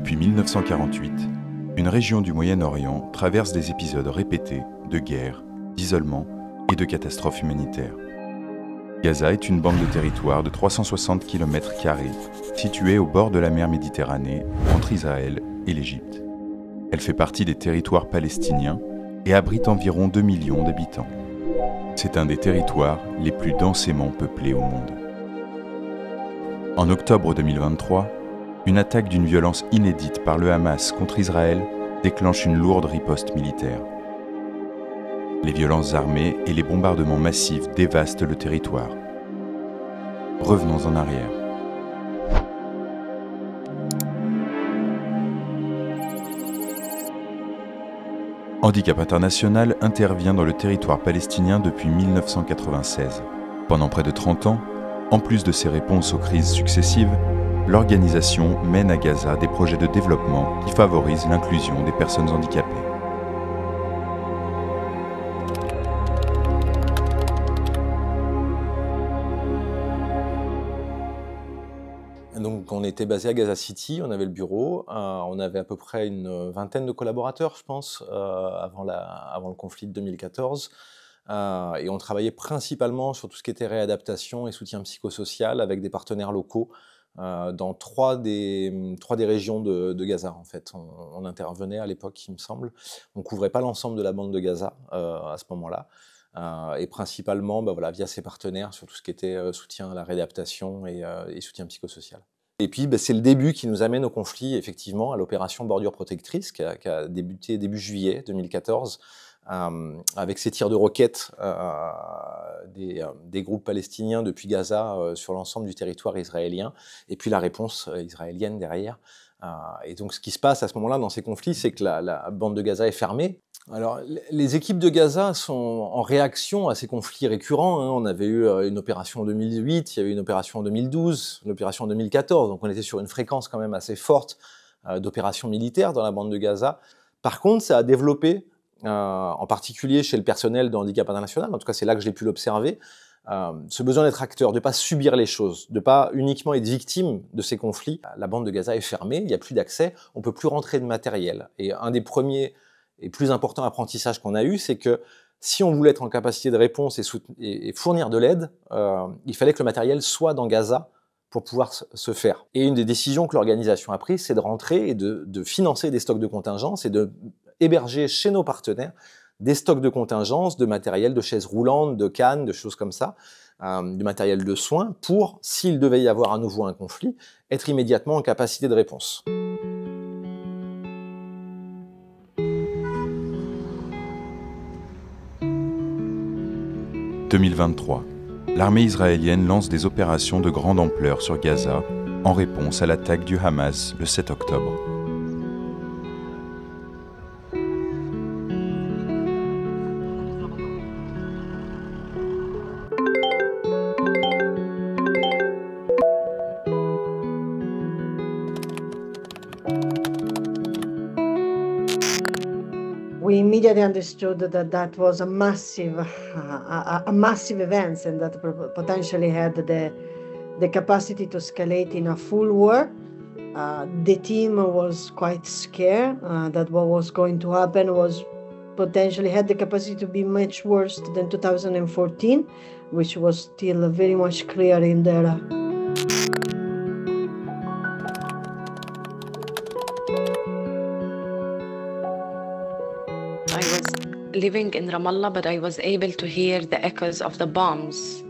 Depuis 1948, une région du Moyen-Orient traverse des épisodes répétés de guerre, d'isolement et de catastrophes humanitaires. Gaza est une bande de territoire de 360 km² située au bord de la mer Méditerranée, entre Israël et l'Égypte. Elle fait partie des territoires palestiniens et abrite environ 2 millions d'habitants. C'est un des territoires les plus densément peuplés au monde. En octobre 2023, une attaque d'une violence inédite par le Hamas contre Israël déclenche une lourde riposte militaire. Les violences armées et les bombardements massifs dévastent le territoire. Revenons en arrière. Handicap International intervient dans le territoire palestinien depuis 1996. Pendant près de 30 ans, en plus de ses réponses aux crises successives, l'organisation mène à Gaza des projets de développement qui favorisent l'inclusion des personnes handicapées. Donc on était basé à Gaza City, on avait le bureau, on avait à peu près une vingtaine de collaborateurs, je pense, avant le conflit de 2014. Et on travaillait principalement sur tout ce qui était réadaptation et soutien psychosocial avec des partenaires locaux dans trois des régions de Gaza, en fait. On intervenait à l'époque, il me semble. On ne couvrait pas l'ensemble de la bande de Gaza à ce moment-là. Et principalement voilà, via ces partenaires sur tout ce qui était soutien à la réadaptation et soutien psychosocial. Et puis c'est le début qui nous amène au conflit, effectivement, à l'opération Bordure Protectrice qui a débuté début juillet 2014 avec ces tirs de roquettes des groupes palestiniens depuis Gaza sur l'ensemble du territoire israélien, et puis la réponse israélienne derrière. Et donc ce qui se passe à ce moment-là dans ces conflits, c'est que la bande de Gaza est fermée. Alors, les équipes de Gaza sont en réaction à ces conflits récurrents. On avait eu une opération en 2008, il y a eu une opération en 2012, une opération en 2014. Donc, on était sur une fréquence quand même assez forte d'opérations militaires dans la bande de Gaza. Par contre, ça a développé, en particulier chez le personnel de Handicap International, en tout cas c'est là que j'ai pu l'observer, ce besoin d'être acteur, de ne pas subir les choses, de ne pas uniquement être victime de ces conflits. La bande de Gaza est fermée, il n'y a plus d'accès, on ne peut plus rentrer de matériel. Et un des premiers et plus important apprentissage qu'on a eu, c'est que si on voulait être en capacité de réponse et fournir de l'aide, il fallait que le matériel soit dans Gaza pour pouvoir se faire. Et une des décisions que l'organisation a prises, c'est de rentrer et de financer des stocks de contingence et de héberger chez nos partenaires des stocks de contingence, de matériel, de chaises roulantes, de cannes, de choses comme ça, du matériel de soins, pour, s'il devait y avoir à nouveau un conflit, être immédiatement en capacité de réponse. « 2023. L'armée israélienne lance des opérations de grande ampleur sur Gaza en réponse à l'attaque du Hamas le 7 octobre. We immediately understood that that was a massive event, and that potentially had the capacity to escalate in a full war. The team was quite scared that what was going to happen was potentially had the capacity to be much worse than 2014, which was still very much clear in their I was living in Ramallah, but I was able to hear the echoes of the bombs.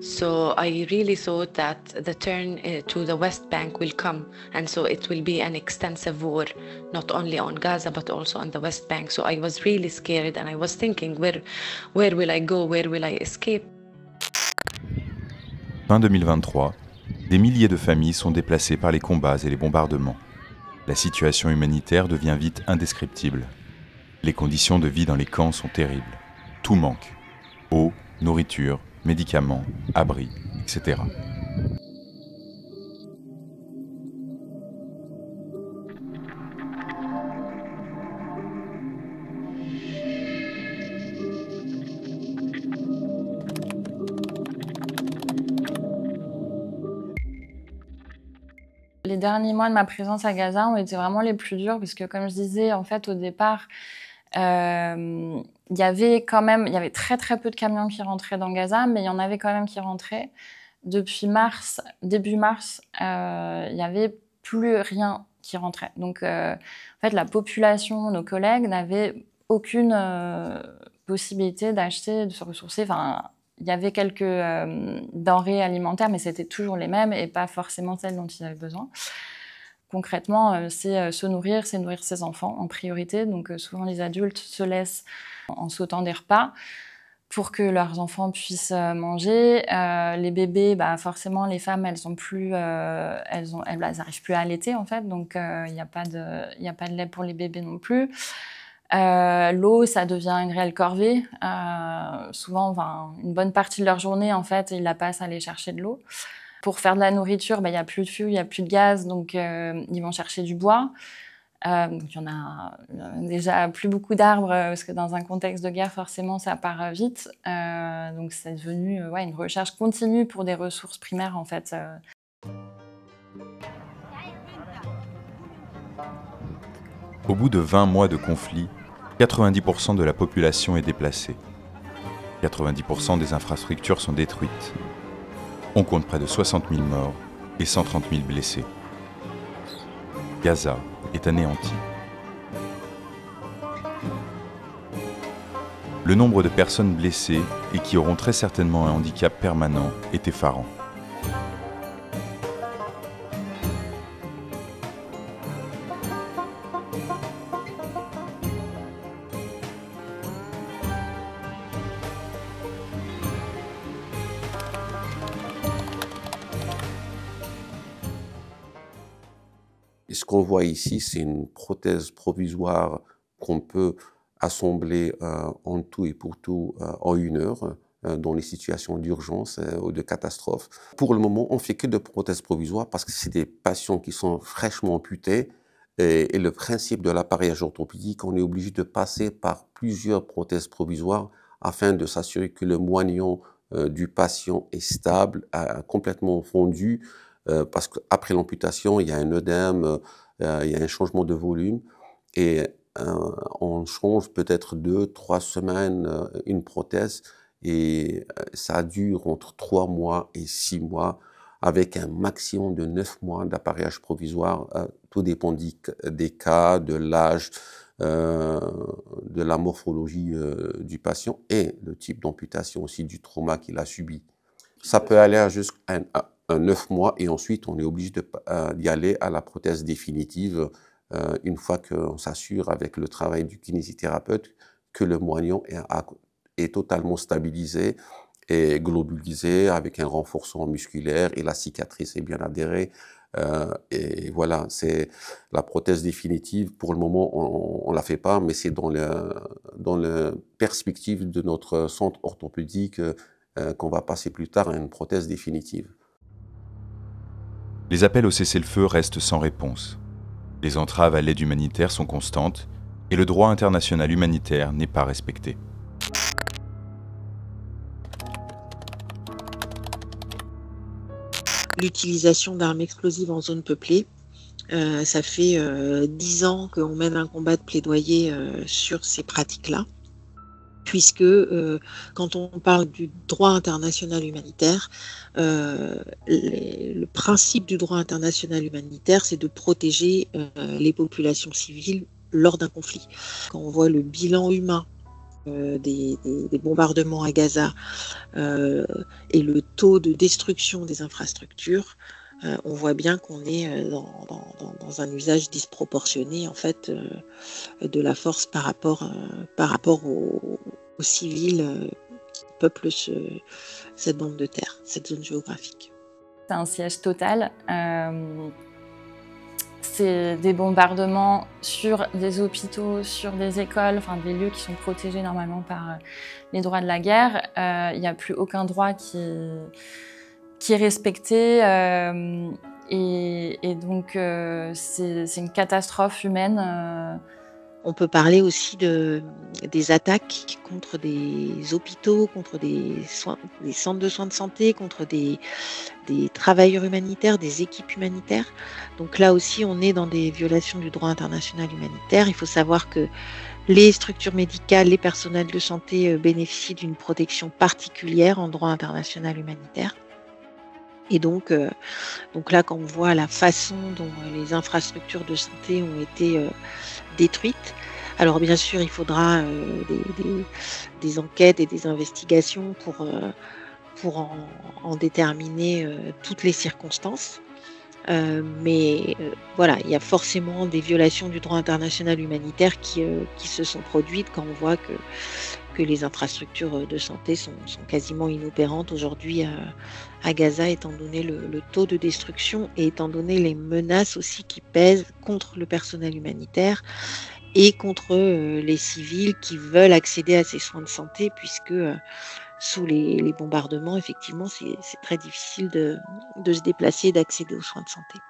So I really thought that the turn to the West Bank will come, and so it will be an extensive war, not only on Gaza, but also on the West Bank. So I was really scared, and I was thinking, where will I go? Where will I escape? Fin 2023, des milliers de familles sont déplacées par les combats et les bombardements. La situation humanitaire devient vite indescriptible. Les conditions de vie dans les camps sont terribles. Tout manque. Eau, nourriture, médicaments, abris, etc. les derniers mois de ma présence à Gaza ont été vraiment les plus durs parce que, comme je disais, en fait, au départ, il y avait très très peu de camions qui rentraient dans Gaza, mais il y en avait quand même qui rentraient. Depuis début mars, il n'y avait plus rien qui rentrait. Donc, en fait, la population, nos collègues, n'avaient aucune possibilité d'acheter, de se ressourcer. Enfin, il y avait quelques denrées alimentaires, mais c'était toujours les mêmes et pas forcément celles dont ils avaient besoin. Concrètement, c'est se nourrir, c'est nourrir ses enfants en priorité. Donc, souvent, les adultes se laissent en sautant des repas pour que leurs enfants puissent manger. Les bébés, forcément, les femmes, elles n'arrivent plus à allaiter, en fait. Donc, il n'y a pas de lait pour les bébés non plus. L'eau, ça devient une réelle corvée. Souvent, une bonne partie de leur journée, en fait, ils la passent à aller chercher de l'eau. Pour faire de la nourriture, il n'y a plus de feu, il n'y a plus de gaz, donc ils vont chercher du bois. Donc il y en a déjà plus beaucoup d'arbres, parce que dans un contexte de guerre, forcément, ça part vite. Donc c'est devenu une recherche continue pour des ressources primaires, en fait. Au bout de 20 mois de conflit, 90% de la population est déplacée. 90% des infrastructures sont détruites. On compte près de 60 000 morts et 130 000 blessés. Gaza est anéanti. Le nombre de personnes blessées et qui auront très certainement un handicap permanent est effarant. Et ce qu'on voit ici, c'est une prothèse provisoire qu'on peut assembler en tout et pour tout en 1 heure dans les situations d'urgence ou de catastrophe. Pour le moment, on ne fait que de prothèses provisoires parce que c'est des patients qui sont fraîchement amputés et le principe de l'appareillage orthopédique, on est obligé de passer par plusieurs prothèses provisoires afin de s'assurer que le moignon du patient est stable, complètement fondu, parce qu'après l'amputation, il y a un œdème, il y a un changement de volume et on change peut-être 2-3 semaines une prothèse et ça dure entre 3 mois et 6 mois avec un maximum de 9 mois d'appareillage provisoire. Tout dépend des cas, de l'âge, de la morphologie du patient et le type d'amputation aussi, du trauma qu'il a subi. Ça peut aller jusqu'à 9 mois et ensuite on est obligé d'y aller à la prothèse définitive une fois qu'on s'assure avec le travail du kinésithérapeute que le moignon est totalement stabilisé et globulisé avec un renforcement musculaire et la cicatrice est bien adhérée. Et voilà, c'est la prothèse définitive. Pour le moment, on ne la fait pas, mais c'est dans la perspective de notre centre orthopédique qu'on va passer plus tard à une prothèse définitive. Les appels au cessez-le-feu restent sans réponse. Les entraves à l'aide humanitaire sont constantes et le droit international humanitaire n'est pas respecté. L'utilisation d'armes explosives en zone peuplée, ça fait 10 ans qu'on mène un combat de plaidoyer sur ces pratiques-là. Puisque quand on parle du droit international humanitaire, le principe du droit international humanitaire, c'est de protéger les populations civiles lors d'un conflit. Quand on voit le bilan humain des bombardements à Gaza et le taux de destruction des infrastructures, on voit bien qu'on est dans un usage disproportionné en fait de la force par rapport aux civils qui peuplent cette bande de terre, cette zone géographique. C'est un siège total. C'est des bombardements sur des hôpitaux, sur des écoles, enfin des lieux qui sont protégés normalement par les droits de la guerre. Il n'y a plus aucun droit qui est respecté. Et donc c'est une catastrophe humaine On peut parler aussi des attaques contre des hôpitaux, contre des centres de soins de santé, contre des travailleurs humanitaires, des équipes humanitaires. Donc là aussi, on est dans des violations du droit international humanitaire. Il faut savoir que les structures médicales, les personnels de santé bénéficient d'une protection particulière en droit international humanitaire. Et donc là, quand on voit la façon dont les infrastructures de santé ont été détruites, alors bien sûr, il faudra des enquêtes et des investigations pour en déterminer toutes les circonstances. Mais voilà, il y a forcément des violations du droit international humanitaire qui se sont produites quand on voit que les infrastructures de santé sont quasiment inopérantes aujourd'hui à Gaza, étant donné le taux de destruction et étant donné les menaces aussi qui pèsent contre le personnel humanitaire et contre les civils qui veulent accéder à ces soins de santé, puisque sous les bombardements, effectivement, c'est très difficile de se déplacer et d'accéder aux soins de santé.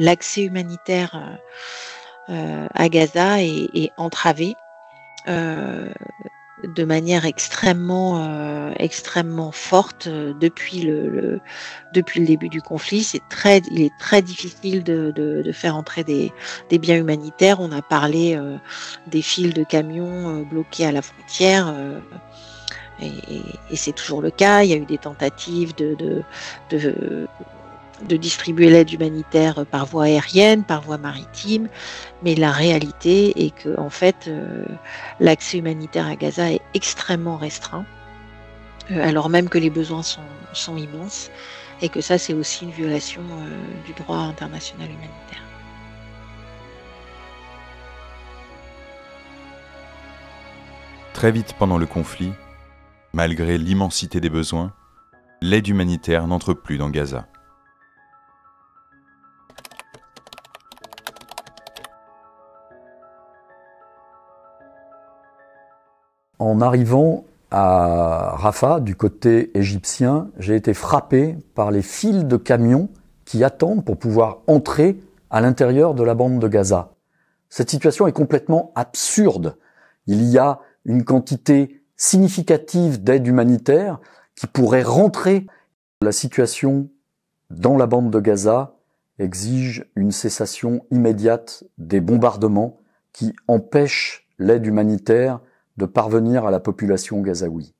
L'accès humanitaire à Gaza est entravé de manière extrêmement forte depuis le début du conflit. Il est très difficile de faire entrer des biens humanitaires. On a parlé des files de camions bloqués à la frontière. Et c'est toujours le cas. Il y a eu des tentatives de distribuer l'aide humanitaire par voie aérienne, par voie maritime, mais la réalité est que en fait, l'accès humanitaire à Gaza est extrêmement restreint, alors même que les besoins sont immenses, et que ça, c'est aussi une violation du droit international humanitaire. Très vite pendant le conflit, malgré l'immensité des besoins, l'aide humanitaire n'entre plus dans Gaza. En arrivant à Rafah, du côté égyptien, j'ai été frappé par les files de camions qui attendent pour pouvoir entrer à l'intérieur de la bande de Gaza. Cette situation est complètement absurde. Il y a une quantité significative d'aide humanitaire qui pourrait rentrer. La situation dans la bande de Gaza exige une cessation immédiate des bombardements qui empêchent l'aide humanitaire de parvenir à la population gazaoui.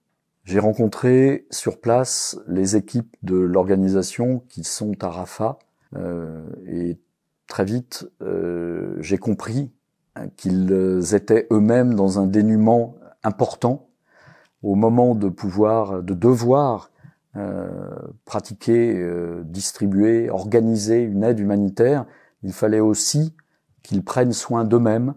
J'ai rencontré sur place les équipes de l'organisation qui sont à Rafah et très vite j'ai compris qu'ils étaient eux-mêmes dans un dénuement important au moment de devoir pratiquer, distribuer, organiser une aide humanitaire. Il fallait aussi qu'ils prennent soin d'eux-mêmes,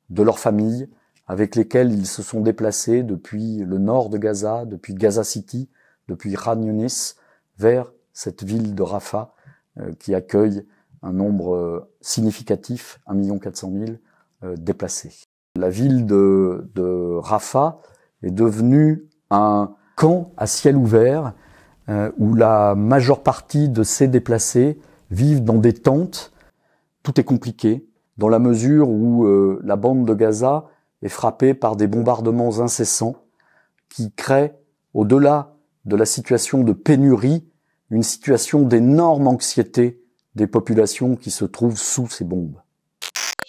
de leurs familles, avec lesquels ils se sont déplacés depuis le nord de Gaza, depuis Gaza City, depuis Khan Younis, vers cette ville de Rafah qui accueille un nombre significatif, 1 400 000 déplacés. La ville de Rafah est devenue un camp à ciel ouvert où la majeure partie de ces déplacés vivent dans des tentes. Tout est compliqué dans la mesure où la bande de Gaza est frappée par des bombardements incessants qui créent, au-delà de la situation de pénurie, une situation d'énorme anxiété des populations qui se trouvent sous ces bombes.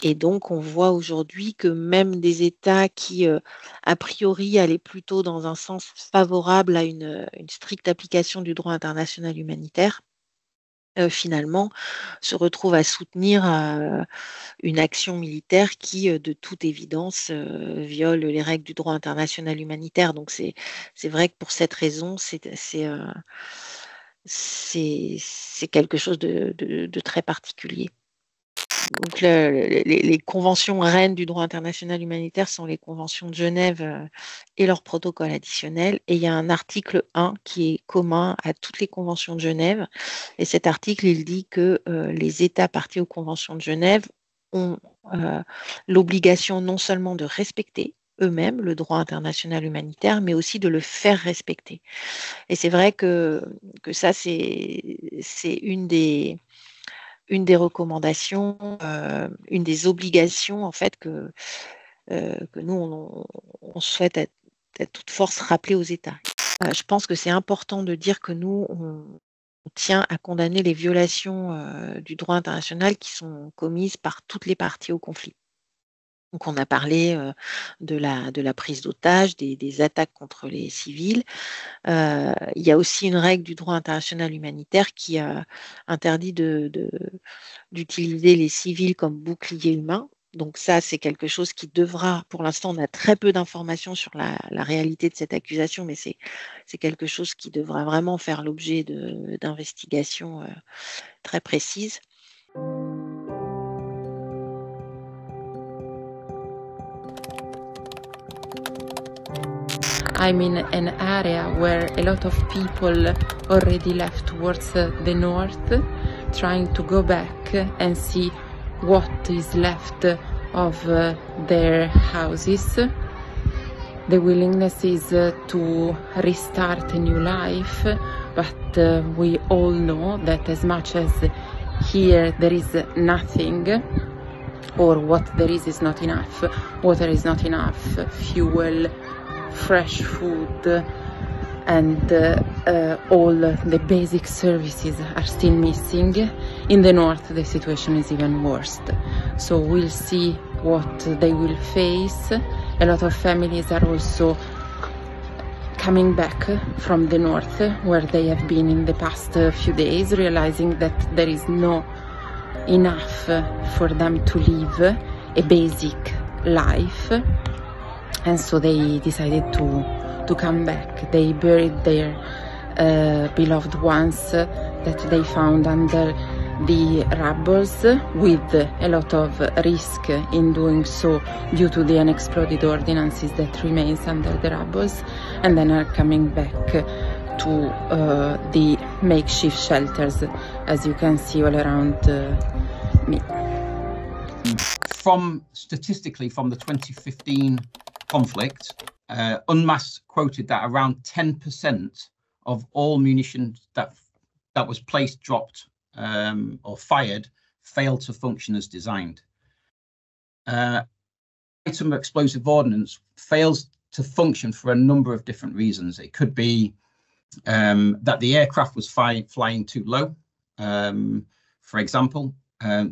Et donc, on voit aujourd'hui que même des États qui, a priori, allaient plutôt dans un sens favorable à une stricte application du droit international humanitaire, finalement, se retrouvent à soutenir une action militaire qui, de toute évidence, viole les règles du droit international humanitaire. Donc, c'est vrai que pour cette raison, c'est quelque chose de très particulier. Donc, les conventions reines du droit international humanitaire sont les conventions de Genève et leurs protocoles additionnels. Et il y a un article 1 qui est commun à toutes les conventions de Genève. Et cet article, il dit que les États partis aux conventions de Genève ont l'obligation non seulement de respecter eux-mêmes le droit international humanitaire, mais aussi de le faire respecter. Et c'est vrai que ça, c'est une des une des recommandations, une des obligations en fait que nous on souhaite à toute force rappeler aux États. Je pense que c'est important de dire que nous on tient à condamner les violations du droit international qui sont commises par toutes les parties au conflit. Donc on a parlé de la prise d'otages, des attaques contre les civils. Il y a aussi une règle du droit international humanitaire qui interdit d'utiliser les civils comme bouclier humain. Donc ça, c'est quelque chose qui devra, pour l'instant, on a très peu d'informations sur la réalité de cette accusation, mais c'est quelque chose qui devra vraiment faire l'objet d'investigations très précises. I'm in an area where a lot of people already left towards the north, trying to go back and see what is left of their houses. The willingness is to restart a new life, but we all know that as much as here there is nothing, or what there is not enough, water is not enough, fuel, fresh food, and all the basic services are still missing. In the north the situation is even worse, so we'll see what they will face. A lot of families are also coming back from the north where they have been in the past few days, realizing that there is no enough for them to live a basic life, and so they decided to come back. They buried their beloved ones that they found under the rubbles, with a lot of risk in doing so due to the unexploded ordnances that remains under the rubbles, and then are coming back to the makeshift shelters, as you can see all around me. Statistically, from the 2015 conflict, UNMAS quoted that around 10% of all munitions that was placed, dropped, or fired failed to function as designed. Item of explosive ordnance fails to function for a number of different reasons. It could be that the aircraft was flying too low, for example,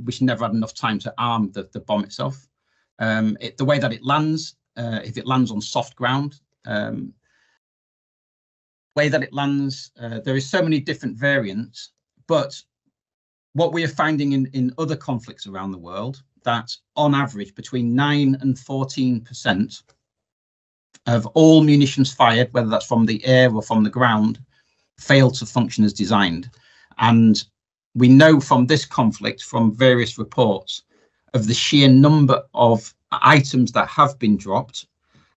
which never had enough time to arm the bomb itself. The way that it lands, if it lands on soft ground, way that it lands, there is so many different variants, but what we are finding in other conflicts around the world, that on average between 9 and 14% of all munitions fired, whether that's from the air or from the ground, fail to function as designed. And we know from this conflict, from various reports, of the sheer number of items that have been dropped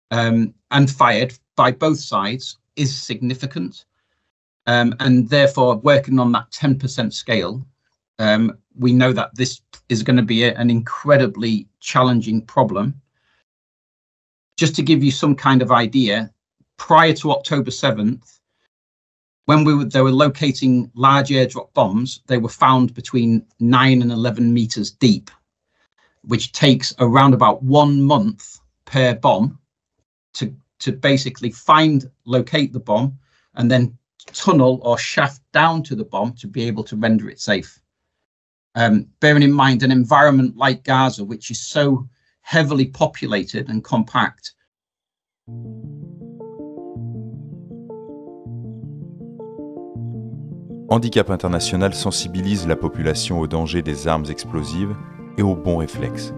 and fired by both sides is significant. And therefore, working on that 10% scale, we know that this is going to be an incredibly challenging problem. Just to give you some kind of idea, prior to October 7th, when they were locating large airdrop bombs, they were found between 9 and 11 meters deep, which takes around about 1 month per bomb to basically locate the bomb, and then tunnel or shaft down to the bomb to be able to render it safe. Bearing in mind an environment like Gaza, which is so heavily populated and compact. Handicap International sensibilise la population au danger des armes explosives et aux bons réflexes.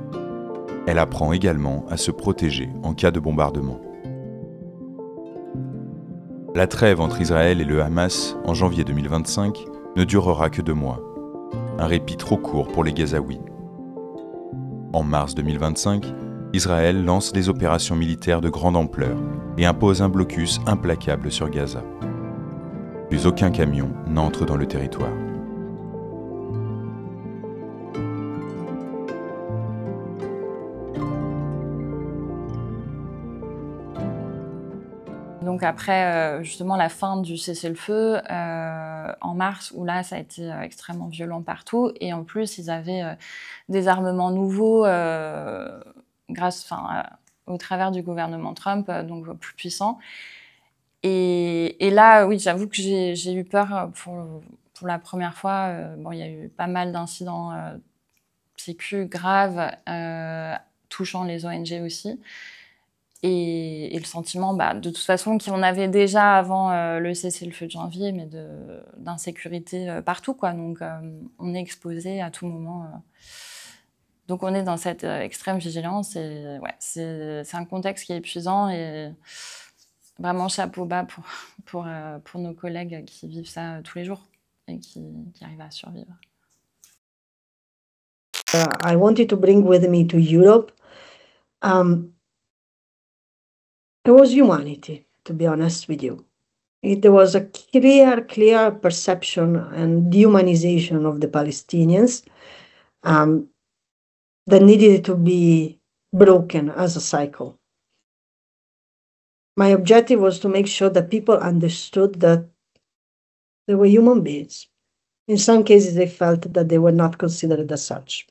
Elle apprend également à se protéger en cas de bombardement. La trêve entre Israël et le Hamas en janvier 2025 ne durera que 2 mois. Un répit trop court pour les Gazaouis. En mars 2025, Israël lance des opérations militaires de grande ampleur et impose un blocus implacable sur Gaza. Plus aucun camion n'entre dans le territoire. Donc après, justement, la fin du cessez-le-feu, en mars, où là, ça a été extrêmement violent partout. Et en plus, ils avaient des armements nouveaux au travers du gouvernement Trump, donc plus puissants. Et là, oui, j'avoue que j'ai eu peur pour la première fois. Bon, il y a eu pas mal d'incidents sécu graves, touchant les ONG aussi. Et le sentiment, de toute façon, qu'on avait déjà avant le cessez-le-feu de janvier, mais d'insécurité partout, quoi. Donc, on est exposé à tout moment. Donc, on est dans cette extrême vigilance. Et ouais, c'est un contexte qui est épuisant. Et vraiment, chapeau bas pour nos collègues qui vivent ça tous les jours et qui arrivent à survivre. I wanted to bring with me to Europe. It was humanity, to be honest with you. There was a clear perception and dehumanization of the Palestinians that needed to be broken as a cycle. My objective was to make sure that people understood that they were human beings. In some cases, they felt that they were not considered as such.